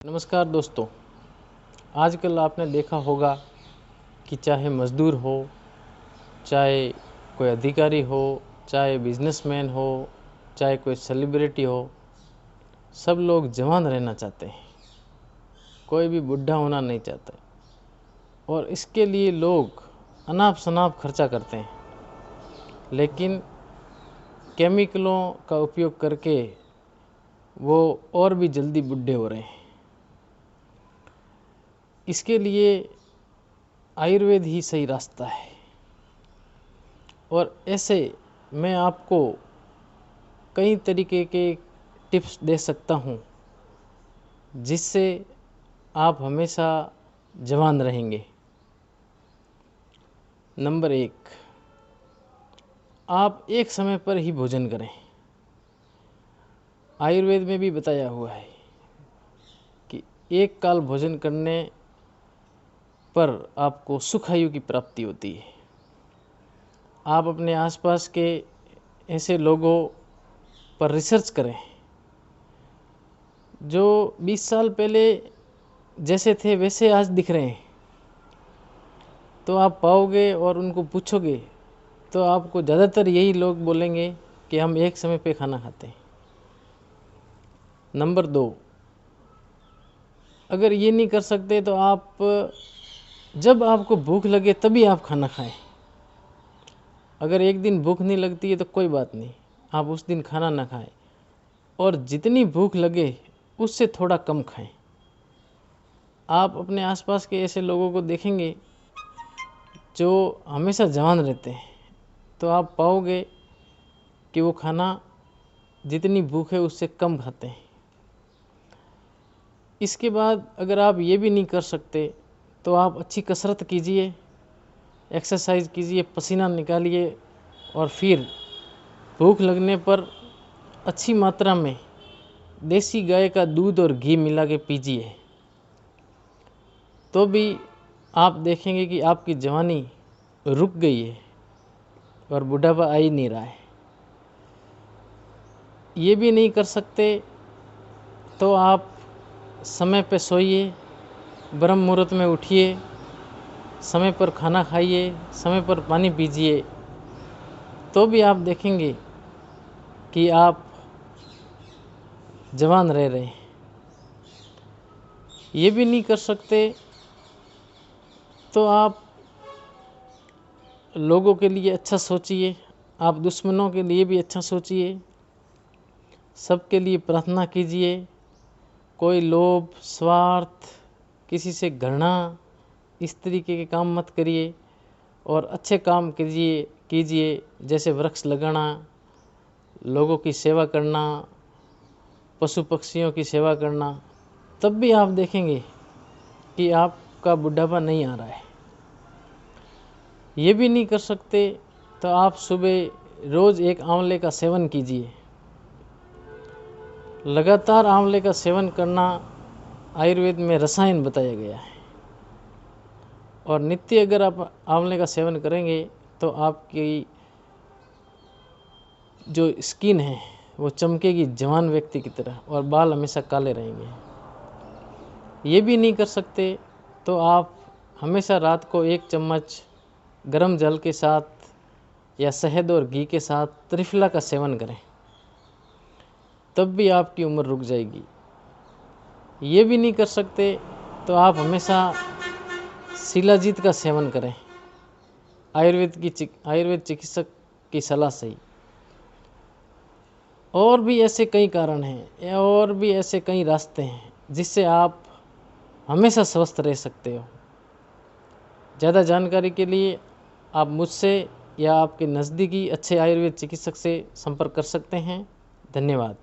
नमस्कार दोस्तों। आजकल आपने देखा होगा कि चाहे मज़दूर हो, चाहे कोई अधिकारी हो, चाहे बिजनेसमैन हो, चाहे कोई सेलिब्रिटी हो, सब लोग जवान रहना चाहते हैं। कोई भी बुढ़ा होना नहीं चाहता और इसके लिए लोग अनाप शनाप खर्चा करते हैं, लेकिन केमिकलों का उपयोग करके वो और भी जल्दी बुढ़े हो रहे हैं। इसके लिए आयुर्वेद ही सही रास्ता है और ऐसे मैं आपको कई तरीके के टिप्स दे सकता हूँ जिससे आप हमेशा जवान रहेंगे। नंबर 1, आप एक समय पर ही भोजन करें। आयुर्वेद में भी बताया हुआ है कि एक काल भोजन करने पर आपको सुख आयु की प्राप्ति होती है। आप अपने आसपास के ऐसे लोगों पर रिसर्च करें जो 20 साल पहले जैसे थे वैसे आज दिख रहे हैं, तो आप पाओगे और उनको पूछोगे तो आपको ज़्यादातर यही लोग बोलेंगे कि हम एक समय पे खाना खाते हैं। नंबर 2, अगर ये नहीं कर सकते तो आप जब आपको भूख लगे तभी आप खाना खाएं। अगर एक दिन भूख नहीं लगती है तो कोई बात नहीं, आप उस दिन खाना ना खाएं और जितनी भूख लगे उससे थोड़ा कम खाएं। आप अपने आसपास के ऐसे लोगों को देखेंगे जो हमेशा जवान रहते हैं, तो आप पाओगे कि वो खाना जितनी भूख है उससे कम खाते हैं। इसके बाद अगर आप ये भी नहीं कर सकते तो आप अच्छी कसरत कीजिए, एक्सरसाइज कीजिए, पसीना निकालिए और फिर भूख लगने पर अच्छी मात्रा में देसी गाय का दूध और घी मिला के पीजिए, तो भी आप देखेंगे कि आपकी जवानी रुक गई है और बुढ़ापा आ ही नहीं रहा है। ये भी नहीं कर सकते तो आप समय पे सोइए, ब्रह्म मुहूर्त में उठिए, समय पर खाना खाइए, समय पर पानी पीजिए, तो भी आप देखेंगे कि आप जवान रह रहे हैं। ये भी नहीं कर सकते तो आप लोगों के लिए अच्छा सोचिए, आप दुश्मनों के लिए भी अच्छा सोचिए, सबके लिए प्रार्थना कीजिए। कोई लोभ, स्वार्थ, किसी से घृणा, इस तरीके के काम मत करिए और अच्छे काम कीजिए जैसे वृक्ष लगाना, लोगों की सेवा करना, पशु पक्षियों की सेवा करना, तब भी आप देखेंगे कि आपका बुढ़ापा नहीं आ रहा है। ये भी नहीं कर सकते तो आप सुबह रोज़ एक आंवले का सेवन कीजिए। लगातार आंवले का सेवन करना आयुर्वेद में रसायन बताया गया है और नित्य अगर आप आंवले का सेवन करेंगे तो आपकी जो स्किन है वो चमकेगी जवान व्यक्ति की तरह और बाल हमेशा काले रहेंगे। ये भी नहीं कर सकते तो आप हमेशा रात को 1 चम्मच गर्म जल के साथ या शहद और घी के साथ त्रिफला का सेवन करें, तब भी आपकी उम्र रुक जाएगी। ये भी नहीं कर सकते तो आप हमेशा शिलाजीत का सेवन करें आयुर्वेद चिकित्सक की सलाह से ही। और भी ऐसे कई कारण हैं और भी ऐसे कई रास्ते हैं जिससे आप हमेशा स्वस्थ रह सकते हो। ज़्यादा जानकारी के लिए आप मुझसे या आपके नज़दीकी अच्छे आयुर्वेद चिकित्सक से संपर्क कर सकते हैं। धन्यवाद।